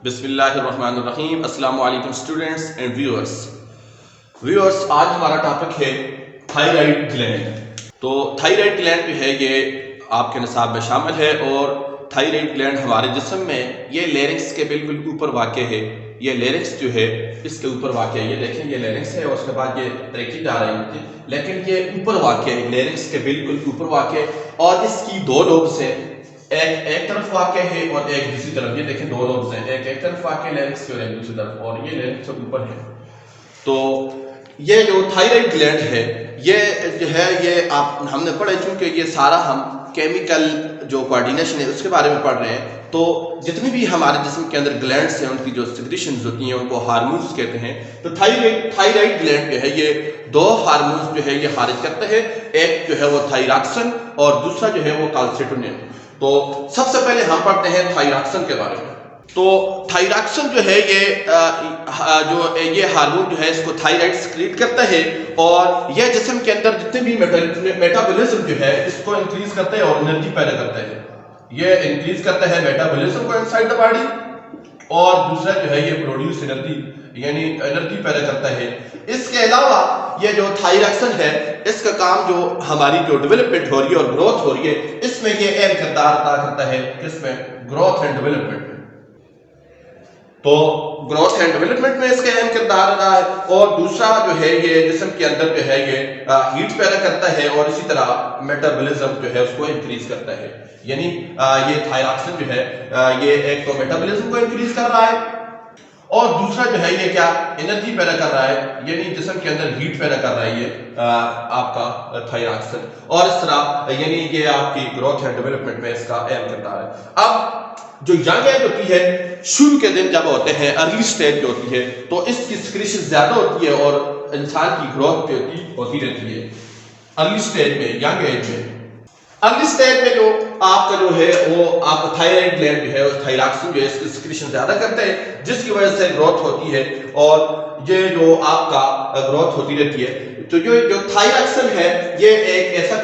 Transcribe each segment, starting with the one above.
بسم اللہ الرحمن الرحیم۔ السلام علیکم اسٹوڈنٹس اینڈ ویورس آج ہمارا ٹاپک ہے تھائرائیڈ گلینڈ۔ تو تھائرائیڈ گلینڈ جو ہے یہ آپ کے نصاب میں شامل ہے، اور تھائرائیڈ گلینڈ ہمارے جسم میں یہ لیرنگس کے بالکل اوپر واقع ہے۔ یہ لیرنگس جو ہے اس کے اوپر واقع ہے، یہ دیکھیں یہ لیرنگس ہے اور اس کے بعد یہ ترقی جا رہی ہے، لیکن یہ اوپر واقع ہے، لیرنگس کے بالکل اوپر واقع ہے، اور اس کی دو لوبس ہیں، ایک طرف واقع ہے اور ایک دوسری طرف۔ یہ دیکھیں دو لوبس ہیں، ایک طرف واقع ہے لیرنگس کی اور ایک دوسری طرف، اور یہ لیرنگس سے اوپر ہے۔ تو یہ جو تھائرائیڈ گلینڈ ہے یہ جو ہے یہ ہم نے پڑھا، چونکہ یہ سارا ہم کیمیکل جو کوآرڈینیشن ہے اس کے بارے میں پڑھ رہے ہیں، تو جتنی بھی ہمارے جسم کے اندر گلینڈس ہیں ان کی جو سیکریشنز ہوتی ہیں ان کو ہارمونز کہتے ہیں۔ تو تھائرائیڈ گلینڈ جو ہے یہ دو ہارمونز جو ہے یہ خارج کرتا ہے، ایک جو ہے وہ تھائراکسن اور دوسرا جو ہے وہ کالسیٹونین۔ تو سب سے پہلے ہم پڑھتے ہیں تھائراکسن کے بارے میں۔ تو تھائراکسن جو ہے یہ ہارمون جو ہے اس کو تھائرائیڈ سیکریٹ کرتا ہے، اور یہ جسم کے اندر جتنے بھی میٹابولزم جو ہے اس کو انکریز کرتا ہے اور انرجی پیدا کرتا ہے۔ یہ انکریز کرتا ہے میٹابولزم کو انسائڈ دا باڈی، اور دوسرا جو ہے یہ پروڈیوس انرجی یعنی انرجی پیدا کرتا ہے۔ اس کے علاوہ یہ جو تھائراکسن ہے اس کا کام جو ہماری جو ڈیولپمنٹ ہو رہی ہے اور گروتھ ہو رہی ہے اس میں یہ اہم کردار ادا کرتا ہے، کس میں؟ گروتھ اینڈ ڈیولپمنٹ میں۔ تو گروتھ اینڈ ڈیولپمنٹ میں اس کا اہم کردار ادا ہے، اور دوسرا جو ہے یہ جسم کے اندر جو ہے یہ ہیٹ پیدا کرتا ہے، اور اسی طرح میٹابولزم جو ہے اس کو انکریز کرتا ہے۔ یعنی یہ تھائراکسن جو ہے یہ ایک تو میٹابولزم کو انکریز کر رہا ہے، اور دوسرا جو ہے یہ کیا انرجی پیدا کر رہا ہے، یعنی جسم کے اندر ہیٹ پیدا کر رہا ہے یہ آپ کا تھائراکسن، اور اس طرح یعنی یہ آپ کی گروتھ اینڈ ڈیولپمنٹ میں اس کا اہم کردار ہے۔ اب جو ینگ ایج ہوتی ہے، شروع کے دن جب ہوتے ہیں، ارلی سٹیج جو ہوتی ہے، تو اس کی سیکریشن زیادہ ہوتی ہے اور انسان کی گروتھ ہوتی رہتی ہے ارلی سٹیج میں، ینگ ایج میں۔ ارلی سٹیج میں جو آپ کا جو ہے وہ آپ کا تھائرائیڈ گلینڈ جو ہے اس تھائراکسن جو ہے اس کی سیکریشن زیادہ کرتا ہے، جس کی وجہ سے گروتھ ہوتی ہے، اور یہ جو آپ کا گروتھ ہوتی رہتی ہے۔ تو جو تھائراکسن ہے یہ ایک ایسا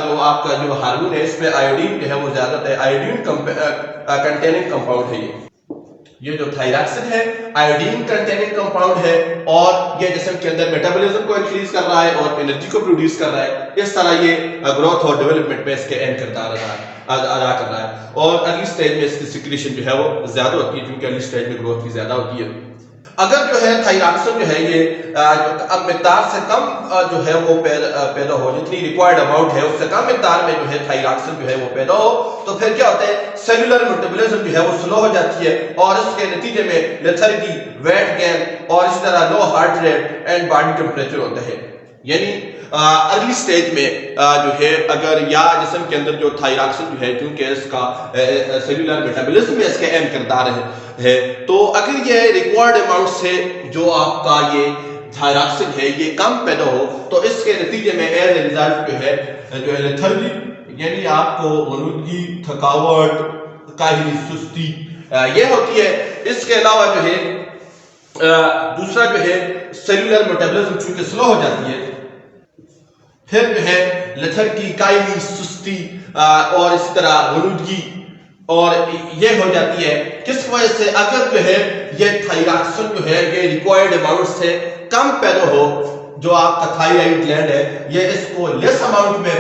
جو آپ کا جو ہارمون ہے اس میں آیوڈین جو ہے وہ زیادہ ہے، آیوڈین کنٹیننگ کمپاؤنڈ ہے یہ جو تھائراکسن ہے آیوڈین کنٹیننگ کمپاؤنڈ ہے، اور یہ جسم کے اندر میٹابولزم کو انکریز کر رہا ہے اور انرجی کو پروڈیوس کر رہا ہے۔ اس طرح یہ گروتھ اور ڈیولپمنٹ میں اس کے اہم کردار ادا کر رہا ہے، اور ارلی سٹیج میں اس کی سیکریشن جو ہے وہ زیادہ ہوتی ہے، کیونکہ ارلی سٹیج میں گروتھ بھی زیادہ ہوتی ہے۔ اگر جو ہے تھائراکسن جو ہے یہ اب مقدار سے کم جو ہے وہ پیدا ہو، جتنی ریکوائرڈ اماؤنٹ ہے اس سے کم مقدار میں جو ہے تھائراکسن جو ہے وہ پیدا ہو، تو پھر کیا ہوتا ہے سیلولر میٹابولزم جو ہے وہ سلو ہو جاتی ہے، اور اس کے نتیجے میں لیتھرجی، ویٹ گین، اور اس طرح low heart rate and body temperature ہوتا ہے۔ یعنی ارلی سٹیج میں جو ہے اگر یا جسم کے اندر جو تھائراکسن جو ہے کیونکہ اس کا سیلولر میٹابولزم میں اس کا اہم کردار ہے، تو اگر یہ ریکوائرڈ اماؤنٹ سے جو آپ کا یہ تھائراکسن ہے یہ کم پیدا ہو، تو اس کے نتیجے میں ایز اے ریزلٹ جو ہے لیتھرجی یعنی آپ کو غنودگی، تھکاوٹ، کاہلی، سستی یہ ہوتی ہے۔ اس کے علاوہ جو ہے دوسرا جو ہے سیلولر میٹابولزم چونکہ سلو ہو جاتی ہے، پھر جو ہے لیتھرجی، کاہلی، سستی اور اسی طرح غنودگی اور یہ ہو جاتی ہے۔ کس وجہ سے؟ اگر جو ہے یہ تھائراکسن جو ہے یہ ریکوائرڈ اماؤنٹ سے کم پیدا ہو، جو آپ کا تھائرائیڈ گلینڈ ہے یہ اس کو لیس اماؤنٹ میں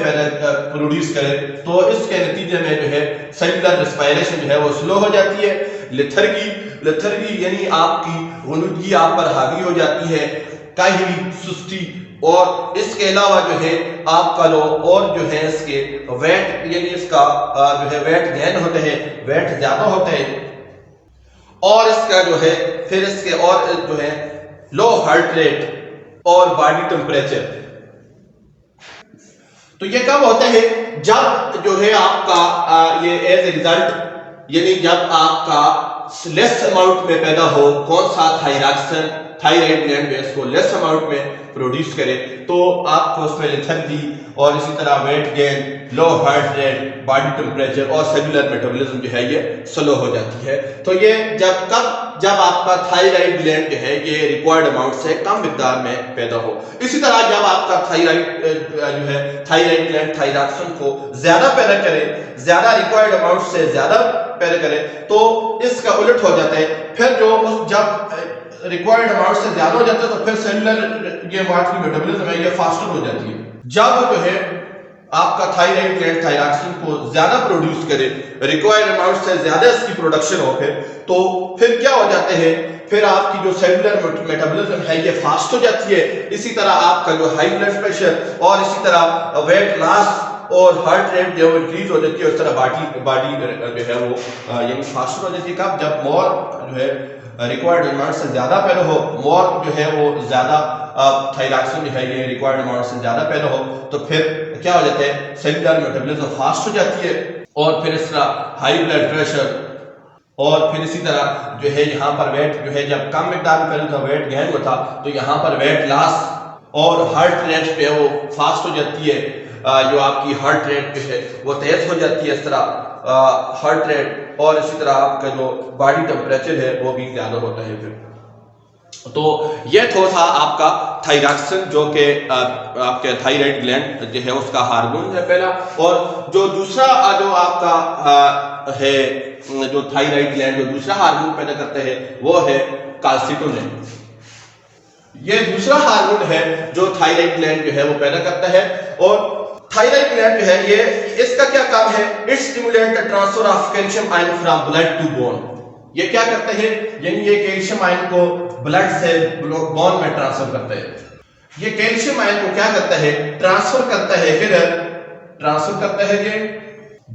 پروڈیوس کرے، تو اس کے نتیجے میں جو ہے سیلولر ریسپائریشن جو ہے وہ سلو ہو جاتی ہے۔ لیتھرگی یعنی آپ کی غنودگی آپ پر حاوی ہو جاتی ہے، کاہلی، سستی، اور اس کے علاوہ جو ہے آپ کا اور جو ہے اس کے ویٹ یعنی اس کا جو ہے ویٹ گین ہوتا ہے، ویٹ زیادہ ہوتا ہے، اور اس کا جو ہے پھر اس کے اور جو ہے لو ہارٹ ریٹ اور باڈی ٹیمپریچر۔ تو یہ کب ہوتا ہے؟ جب جو ہے آپ کا یہ ایز اے ریزلٹ یعنی جب آپ کا لیس اماؤنٹ میں پیدا ہو، کون سا تھائراکسن، تھائرائیڈ گلینڈ میں اس کو لیس اماؤنٹ میں پروڈیوس کرے تو آپ کو اس میں لیتھرٹی اور اسی طرح ویٹ گین، لو ہارٹ ریٹ، باڈی ٹمپریچر اور سیلولر میٹابولزم جو ہے یہ سلو ہو جاتی ہے. تو یہ جب آپ کا تھائرائیڈ گلینڈ جو ہے یہ ریکوائرڈ اماؤنٹ سے کم مقدار میں پیدا ہو. اسی طرح جب آپ کا تھائرائیڈ گلینڈ تھائراکسن کو زیادہ پیدا کرے، زیادہ ریکوائرڈ اماؤنٹ سے زیادہ پیدا کرے تو اس کا الٹ ہو جاتا ہے. پھر جب ریکوائرڈ اماؤنٹ سے زیادہ ہو جاتا ہے تو پھر سیلولر یہ باڈی میٹابولزم ہے یہ فاسٹر ہو جاتی ہے. جب جو ہے آپ کا تھائرائیڈ گلینڈ تھائراکسن کو زیادہ پروڈیوس کرے، ریکوائرڈ اماؤنٹ سے زیادہ اس کی پروڈکشن ہو پھر کیا ہو جاتے ہیں، پھر آپ کی جو سیلولر میٹابولزم ہے یہ فاسٹ ہو جاتی ہے. اسی طرح آپ کا جو ہائی بلڈ پریشر اور اسی طرح ویٹ لاس اور ہارٹ ریٹ جو انکریز ہو جاتی ہے، اس طرح باڈی جو ہے وہ یعنی فاسٹ ہو جاتی ہے. کب جب مور جو ہے ریکوائرڈ اماؤنٹ سے زیادہ پیدا ہو، مور جو ہے وہ زیادہ تھائراکسن جو ہے یہ ریکوائرڈ اماؤنٹ سے زیادہ پیدا ہو تو پھر کیا ہو جاتا ہے، سیلولر میٹابولزم فاسٹ ہو جاتی ہے. اور پھر اس طرح ہائی بلڈ پریشر اور پھر اسی طرح جو ہے یہاں پر ویٹ جو ہے جب کم مقدار میں پہلے تھا ویٹ گین ہوا تھا تو یہاں پر ویٹ لاس اور ہارٹ ریٹ پہ وہ فاسٹ ہو جاتی ہے. جو آپ کی ہارٹ ریٹ جو ہے وہ تیز ہو جاتی ہے. اس طرح ہارٹ ریٹ اور اسی طرح آپ کا جو باڈی ٹمپریچر ہے وہ بھی زیادہ ہوتا ہے. پھر تو یہ تھا آپ کا تھائراکسن جو کہ آپ کے تھائرائیڈ گلینڈ جو ہے اس کا ہارمون ہے پہلا. اور جو دوسرا جو آپ کا ہے جو تھائرائیڈ گلینڈ جو دوسرا ہارمون پیدا کرتا ہے وہ ہے کالسیٹونین. یہ دوسرا ہارمون ہے جو تھائرائیڈ گلینڈ جو ہے وہ پیدا کرتا ہے. اور تھائرائیڈ گلینڈ جو ہے یہ اس کا کیا کام ہے، it stimulate the transfer of calcium ion from blood to bone. یہ کیا کرتا ہے، یعنی یہ کیلشیم آئن کو بلڈ سے بون میں ٹرانسفر کرتا ہے. یہ کیلشیم آئن کو کیا کرتا ہے، ٹرانسفر کرتا ہے، پھر ٹرانسفر کرتا ہے کہ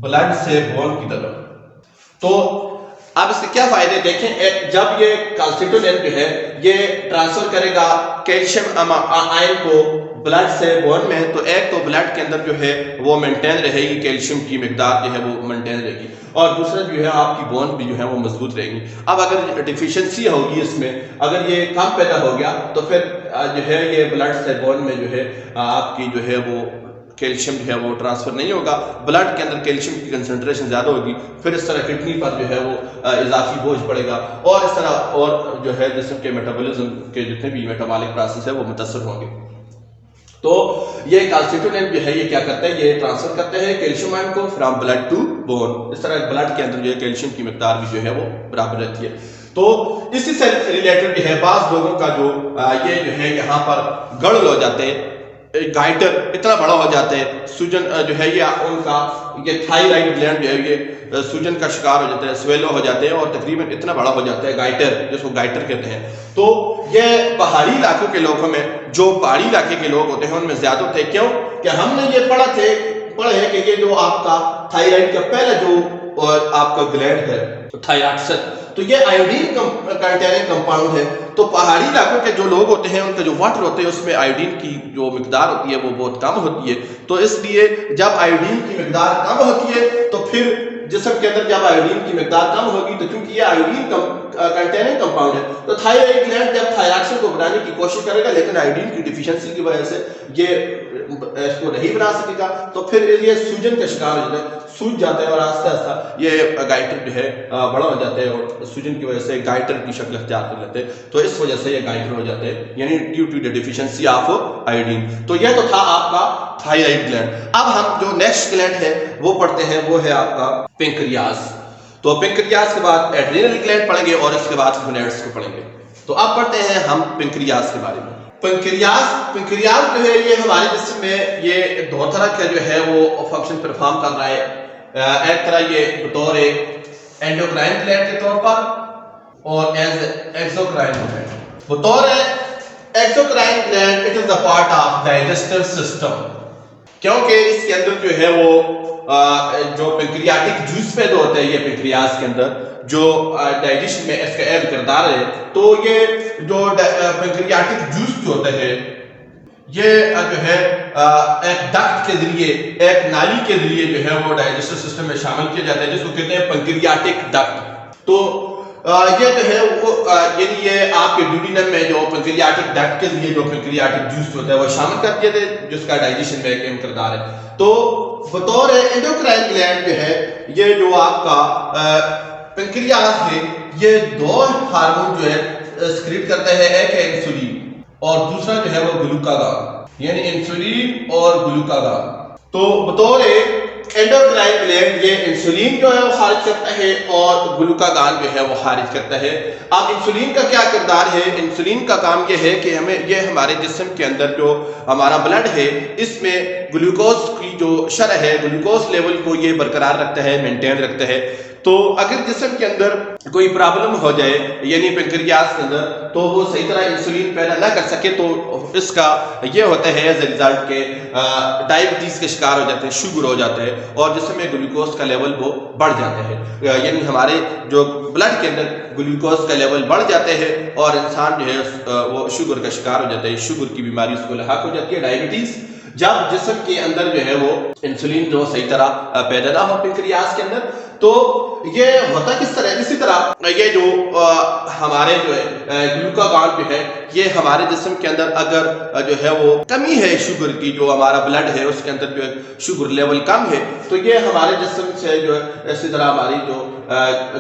بلڈ سے بون کی طرف. تو اب اس کے کیا فائدے دیکھیں. جب یہ کالسیٹونین جو ہے یہ ٹرانسفر کرے گا کیلشیم آئن کو بلڈ سے بون میں، تو ایک تو بلڈ کے اندر جو ہے وہ مینٹین رہے گی، کیلشیم کی مقدار جو ہے وہ مینٹین رہے گی، اور دوسرا جو ہے آپ کی بون بھی جو ہے وہ مضبوط رہے گی. اب اگر ڈیفیشنسی ہوگی اس میں، اگر یہ کم پیدا ہو گیا تو پھر جو ہے یہ بلڈ سے بون میں جو ہے آپ کی جو ہے وہ کیلشیم جو ہے وہ ٹرانسفر نہیں ہوگا، بلڈ کے اندر کیلشیم کی کنسنٹریشن زیادہ ہوگی، پھر اس طرح کڈنی پر جو ہے وہ اضافی بوجھ پڑے گا، اور اس طرح اور جو ہے جسم کے میٹابولزم کے جتنے بھی میٹابولک پروسیس ہے وہ متاثر ہوں گے. تو یہ کالسیٹونین جو ہے یہ کیا کرتا ہے، یہ ٹرانسفر کرتے ہیں کیلشیم آئن کو فرام بلڈ ٹو بون. اس طرح بلڈ کے اندر جو ہے کیلشیم کی مقدار بھی جو ہے وہ برابر رہتی ہے. تو اسی سے ریلیٹڈ جو ہے بعض لوگوں کا جو یہ جو ہے یہاں پر گڑھ ہو جاتے ہیں، گائٹر اتنا بڑا ہو جاتا ہے، سوجن جو ہے یہ ان کا یہ تھائرائیڈ گلینڈ جو ہے یہ سوجن کا شکار ہو جاتا ہے، سویلو ہو جاتے ہیں اور تقریباً اتنا بڑا ہو جاتا ہے، گائٹر جس کو گائٹر کہتے ہیں. تو یہ پہاڑی علاقوں کے لوگوں میں، جو پہاڑی علاقے کے لوگ ہوتے ہیں ان میں زیادہ ہوتے ہیں. کیوں کہ ہم نے یہ پڑھے کہ یہ جو آپ کا تھائرائیڈ کا پہلا جو آپ کا گلینڈ ہے تھائراکسن، تو یہ آیوڈین کنٹیننگ کمپاؤنڈ ہے. تو پہاڑی علاقوں کے جو لوگ ہوتے ہیں ان کا جو واٹر ہوتے ہیں اس میں آیوڈین کی جو مقدار ہوتی ہے وہ بہت کم ہوتی ہے. تو اس لیے جب آیوڈین کی مقدار کم ہوتی ہے تو پھر جسم کے اندر جب آیوڈین کی مقدار کم ہوگی تو کیونکہ یہ آیوڈین کنٹیننگ کمپاؤنڈ ہے تو تھائرائیڈ گلینڈ جب تھائراکسن کو بنانے کی کوشش کرے گا لیکن آیوڈین کی ڈیفیشنسی کی وجہ سے یہ اس کو نہیں بنا سکے گا، تو پھر یہ سوجن کا شکار ہو جاتا ہے، سوج جاتا ہے اور آہستہ آہستہ یہ گائٹر جو ہے بڑا ہو جاتا ہے اور سوجن کی وجہ سے گائٹر کی شکل اختیار کر لیتے ہیں. تو اس وجہ سے یہ گائٹر ہو جاتے ہیں، یعنی due to the deficiency of iodine. تو یہ تو تھا آپ کا تھائرائیڈ گلینڈ. اب ہم جو نیکسٹ گلینڈ ہے وہ پڑھتے ہیں، وہ ہے آپ کا پنکریاس. تو پنکریاس کے بعد ایڈرینل گلینڈ پڑھیں گے اور اس کے بعد گلینڈز کو پڑھیں گے. تو اب پڑھتے ہیں ہم پنکریاس کے بارے میں. پنکریاس جو ہے یہ ہمارے جسم میں یہ دو طرح کا جو ہے وہ فنکشن پرفارم کر رہا ہے. ایک طرح یہ بطور ایک اینڈوکرائن گلینڈ کے طور پر اور ایز ایکزوکرائن گلینڈ. بطور exocrine gland it is a part of digestive system, کیونکہ اس کے اندر جو ہے وہ جو پنکریاٹک جوس پیدا ہوتا ہے یہ پنکریاس کے اندر جو ڈائجیشن میں اس کا اہم کردار ہے. تو یہ جو پنکریاٹک جوس جو ہوتا ہے یہ جو ہے ایک ڈکٹ کے ذریعے، ایک نالی کے ذریعے جو ہے وہ ڈائجسٹیو سسٹم میں شامل کیا جاتا ہے جس کو کہتے ہیں پنکریاٹک ڈکٹ. تو یہ جو ہے وہ یعنی یہ آپ کے ڈیوڈینم میں جو پنکریاٹک ڈکٹ کے لیے جو پنکریاٹک جوس ہوتا ہے وہ شامل کر دیے تھے جس کا ڈائجیشن میں ایک اہم کردار ہے. تو بطور اینڈوکرائن گلینڈ جو ہے یہ جو آپ کا پنکریاس ہے یہ دو ہارمون جو ہے سکریٹ کرتا ہے, ایک ہے انسولین اور دوسرا جو ہے وہ گلوکاگون, یعنی انسولین اور گلوکاگون. تو بطور اینڈوکرائن گلینڈ یہ انسولین جو ہے وہ خارج کرتا ہے اور گلوکاگون جو ہے وہ خارج کرتا ہے. اب انسولین کا کیا کردار ہے؟ انسولین کا کام یہ ہے کہ یہ ہمارے جسم کے اندر جو ہمارا بلڈ ہے اس میں گلوکوز کی جو شرح ہے, گلوکوز لیول کو یہ برقرار رکھتا ہے, مینٹین رکھتا ہے. تو اگر جسم کے اندر کوئی پرابلم ہو جائے یعنی پنکریاس کے اندر تو وہ صحیح طرح انسولین پیدا نہ کر سکے تو اس کا یہ ہوتا ہے ایز اے ریزلٹ کہ ڈائبٹیز کے شکار ہو جاتے ہیں, شوگر ہو جاتا ہے اور جسم میں گلوکوز کا لیول وہ بڑھ جاتا ہے. یعنی ہمارے جو بلڈ کے اندر گلوکوز کا لیول بڑھ جاتے ہیں اور انسان جو ہے وہ شوگر کا شکار ہو جاتا ہے, شوگر کی بیماری اس کو لاحق ہو جاتی ہے, ڈائبٹیز. جب جسم کے اندر جو ہے وہ انسولین جو صحیح طرح پیدا نہ ہو پنکریاس کے اندر تو یہ ہوتا کس طرح؟ اسی طرح یہ جو ہمارے جو ہے گلوکاگون جو ہے یہ ہمارے جسم کے اندر اگر جو ہے وہ کمی ہے شوگر کی, جو ہمارا بلڈ ہے اس کے اندر جو ہے شوگر لیول کم ہے تو یہ ہمارے جسم سے جو ہے اسی طرح ہماری جو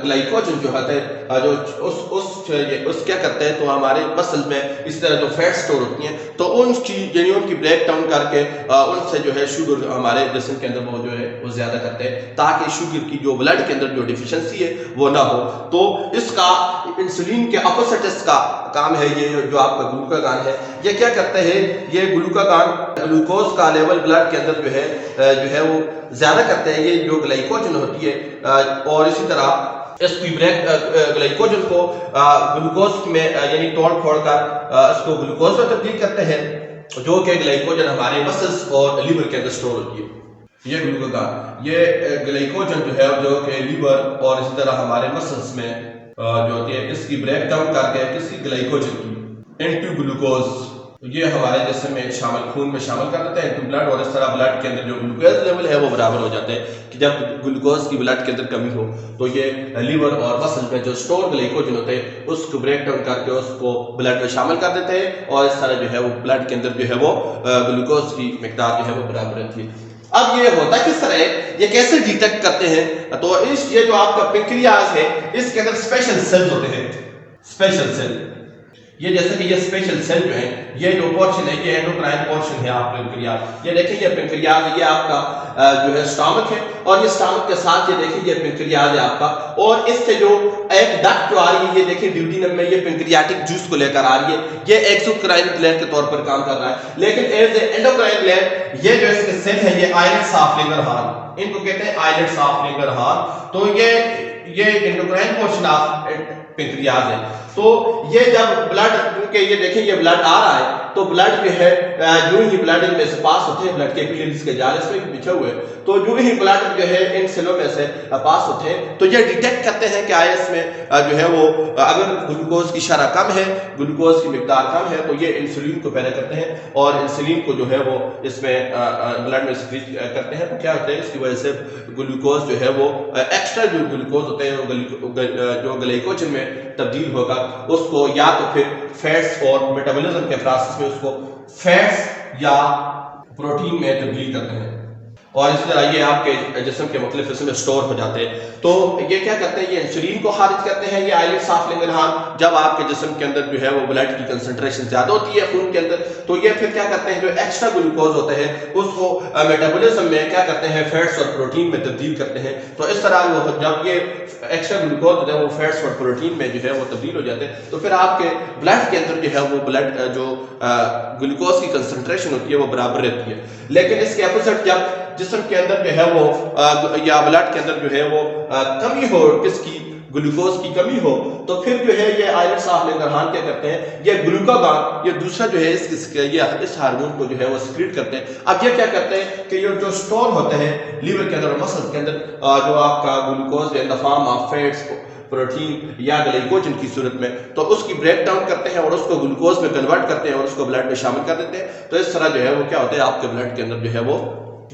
گلائکوجن جو ہوتا ہے جو اس کیا کرتا ہے تو ہمارے مسل میں اس طرح جو فیٹ سٹور ہوتی ہیں تو ان کی یعنی ان کی بریک ڈاؤن کر کے ان سے جو ہے شوگر ہمارے جسم کے اندر وہ جو ہے وہ زیادہ کرتے ہیں تاکہ شوگر کی جو بلڈ کے اندر جو ڈیفیشنسی ہے وہ نہ ہو. تو اس کا انسولین کے اپوزٹ اس کا کام ہے یہ جو آپ کا گلوکاگون ہے یہ کیا کرتا ہے, یہ گلوکاگون گلوکوز کا لیول بلڈ کے اندر جو ہے وہ زیادہ کرتا ہے, یہ جو گلائکوجن ہوتی ہے اور اسی طرح اس کی بریک گلائکوجن کو گلوکوز میں یعنی توڑ پھوڑ کر اس کو گلوکوز میں تبدیل کرتے ہیں جو کہ گلائکوجن ہمارے مسلز اور لیور کے اندر سٹور ہوتی ہے. یہ گلوکاگون یہ گلائکوجن جو ہے جو کہ لیور اور اسی طرح ہمارے مسلز میں جو ہوتی ہے اس کی بریک ڈاؤن کر کے کسی گلائکوجن کی انٹو گلوکوز یہ ہمارے جسم میں خون میں شامل کر دیتے ہیں انٹو بلڈ, اور اس طرح بلڈ کے اندر جو گلوکوز لیول ہے وہ برابر ہو جاتے ہیں کہ جب گلوکوز کی بلڈ کے اندر کمی ہو تو یہ لیور اور مسل میں جو سٹور گلائکوجن ہوتے ہیں اس کو بریک ڈاؤن کر کے اس کو بلڈ میں شامل کر دیتے ہیں اور اس طرح جو ہے وہ بلڈ کے اندر جو ہے وہ گلوکوز کی مقدار جو ہے وہ برابر رہتی ہے. اب یہ ہوتا کس طرح ہے, یہ کیسے ڈیٹیکٹ کرتے ہیں؟ تو یہ جو آپ کا پنکریاس ہے اس کے اندر اسپیشل سیلز ہوتے ہیں, اسپیشل سیل. یہ جیسے کہ یہ اسپیشل سیل جو ہے یہ جو پورشن ہے یہ اینڈوکرائن پورشن ہے آپ پنکریاس. یہ دیکھیں یہ پنکریاس یہ آپ کا جو ہے سٹامک ہے اور یہ سٹامک کے ساتھ یہ دیکھیں یہ پنکریاس ہے آپ کا, اور اس سے جو ایک ڈکٹ جو آ رہی ہے یہ دیکھیں ڈیوڈینم میں یہ پنکریاٹک جوس کو لے کر آ رہی ہے, یہ ایکسوکرائن گلینڈ کے طور پر کام کر رہا ہے. لیکن ایز اے اینڈوکرائن گلینڈ یہ جو اس کے سیل ہے یہ آئلٹس آف لنگرہال, ان کو کہتے ہیں آئلٹس آف لنگرہال. تو یہ اینڈوکرائن پورشن آف پنکریاس ہے. تو یہ جب بلڈ کیونکہ یہ دیکھیں یہ بلڈ آ رہا ہے تو بلڈ جو ہے جو ہی بلڈ ان میں سے پاس ہوتے ہیں, بلڈ کے کیپیلریز کے جال اس میں بچھے ہوئے, تو جو ہی بلڈ جو ہے ان سیلوں میں سے پاس ہوتے ہیں تو یہ ڈیٹیکٹ کرتے ہیں کہ آئے اس میں جو ہے وہ اگر گلوکوز کی شرح کم ہے, گلوکوز کی مقدار کم ہے تو یہ انسولین کو پیدا کرتے ہیں اور انسولین کو جو ہے وہ اس میں بلڈ میں سیکریٹ کرتے ہیں. تو کیا ہوتا ہے اس کی وجہ سے گلوکوز جو ہے وہ ایکسٹرا جو گلوکوز ہوتے ہیں جو گلائکوجن میں تبدیل ہوگا اس کو یا تو پھر فیٹس اور میٹابولزم کے پروسیس میں اس کو فیٹس یا پروٹین میں تبدیل کرتے ہیں اور اس طرح یہ آپ کے جسم کے مختلف حصوں میں سٹور ہو جاتے ہیں. تو یہ کیا کرتے ہیں, یہ انسولین کو خارج کرتے ہیں, یہ آئلٹس آف لنگرہال. جب آپ کے جسم کے اندر جو ہے وہ بلڈ کی کنسنٹریشن زیادہ ہوتی ہے خون کے اندر تو یہ پھر کیا کرتے ہیں جو ایکسٹرا گلوکوز ہوتے ہیں اس کو میٹابولزم میں کیا کرتے ہیں فیٹس اور پروٹین میں تبدیل کرتے ہیں. تو اس طرح وہ جب یہ ایکسٹرا گلوکوز ہوتے ہیں وہ فیٹس اور پروٹین میں جو ہے وہ تبدیل ہو جاتے ہیں تو پھر آپ کے بلڈ کے اندر جو ہے وہ بلڈ جو گلوکوز کی کنسنٹریشن ہوتی ہے وہ برابر رہتی ہے. لیکن اس کے اپوزٹ جب جسم کے اندر جو ہے وہ یا بلڈ کے اندر جو ہے وہ کمی ہو, کس کی گلوکوز کی کمی ہو, تو پھر جو ہے یہ آئلٹس آف لنگرہال کیا کرتے ہیں, یہ گلوکاگون یہ دوسرا جو ہے اس ہارمون کو جو ہے وہ سیکریٹ کرتے ہیں. اب یہ کیا کرتے ہیں کہ یہ جو سٹور ہوتے ہیں لیور کے اندر اور مسلز کے اندر جو آپ کا glucose in the form of fats protein یا گلائکوجن کی صورت میں, تو اس کی بریک ڈاؤن کرتے ہیں اور اس کو گلوکوز میں کنورٹ کرتے ہیں اور اس کو بلڈ میں شامل کر دیتے ہیں. تو اس طرح جو ہے وہ کیا ہوتا ہے آپ کے بلڈ کے اندر جو ہے وہ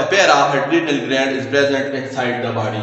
a pair of adrenal gland is present inside the body।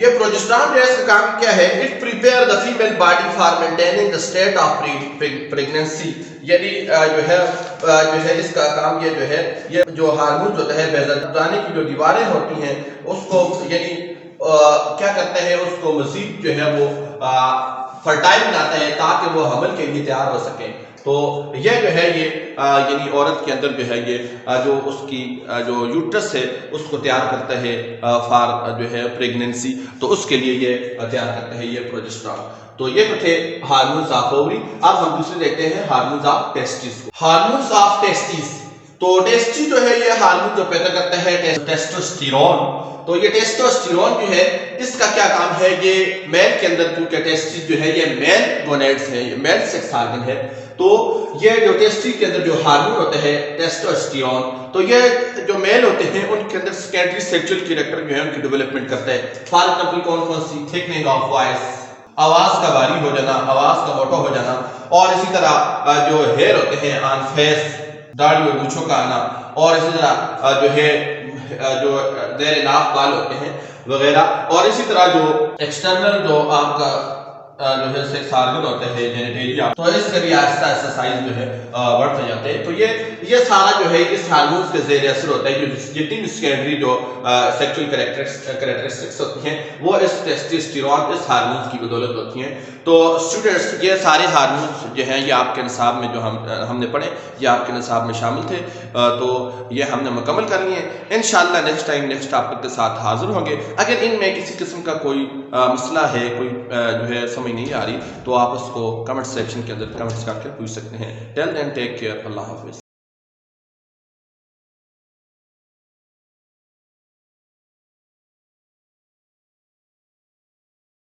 یہ پروجسٹرون جو ہے اس کا کام کیا ہے؟ It prepare the female body for maintaining the state of pregnancy, یعنی جو ہے اس کا کام یہ جو ہے، یہ جو ہارمون ہوتا ہے بیضادگانے کی جو دیواریں ہوتی ہیں اس کو یعنی کیا کرتے ہیں، اس کو مزید جو ہے وہ فرٹائل بناتا ہے تاکہ وہ حمل کے لیے تیار ہو سکیں۔ تو یہ جو ہے یہ یعنی عورت کے اندر جو ہے یہ جو اس کی جو یوٹرس ہے اس کو تیار کرتا ہے فار جو ہے پریگننسی، تو اس کے لیے یہ تیار کرتا ہے یہ پروجسٹرون۔ تو یہ تو تھے ہارمونز آف اووری۔ اب ہم دوسرے دیکھتے ہیں ہارمونز آف ٹیسٹس کو۔ ہارمونز آف ٹیسٹس، تو ٹیسٹی جو ہے یہ ہارمون جو پیدا کرتا ہے ٹیسٹوسٹیرون۔ تو یہ ٹیسٹوسٹیرون جو ہے اس کا کیا کام ہے؟ یہ میل کے اندر، کیونکہ ٹیسٹس جو ہے یہ میل گونیڈز ہے، یہ میل سیکس آرگن ہے، تو یہ جو ٹیسٹی کے اندر جو ہارمون ہوتا ہے ٹیسٹوسٹیرون، تو یہ جو میل ہوتے ہیں ان کے اندر سیکنڈری سیکچوئل کریکٹر جو ہے ان کی ڈیولپمنٹ کرتا ہے۔ فار ایگزامپل کون سی؟ تھکننگ آف وائس، آواز کا بھاری ہو جانا، آواز کا موٹا ہو جانا، اور اسی طرح جو ہیئر ہوتے ہیں آن فیس، داڑھی اور مونچھوں کا آنا، اور اسی طرح جو ہے جو زیر ناف بال ہوتے ہیں وغیرہ، اور اسی طرح جو ایکسٹرنل جو آپ کا جو ہے سیکس آرگن ہوتے ہیں جینیٹیلیا، تو اس کا بھی آہستہ آہستہ سائز جو ہے بڑھتے جاتے ہیں۔ تو یہ سارا جو ہے اس ہارمونز کے زیر اثر ہوتا ہے، جتنی بھی سیکنڈری جو سیکچوئل کریکٹرسٹکس ہوتی ہیں وہ اس ٹیسٹوسٹیرون، اس ہارمونز کی بدولت ہوتی ہیں۔ تو اسٹوڈنٹس یہ سارے ہارمونز جو ہیں یہ آپ کے نصاب میں جو ہم نے پڑھے یہ آپ کے نصاب میں شامل تھے، تو یہ ہم نے مکمل کر لیے۔ انشاءاللہ نیکسٹ ٹائم نیکسٹ ٹاپک کے ساتھ حاضر ہوں گے۔ اگر ان میں کسی قسم کا کوئی مسئلہ ہے، کوئی جو ہے سمجھ نہیں آ رہی، تو آپ اس کو کمنٹ سیکشن کے اندر کمنٹس کر کے پوچھ سکتے ہیں۔ ٹیل دین ٹیک کیئر، اللہ حافظ۔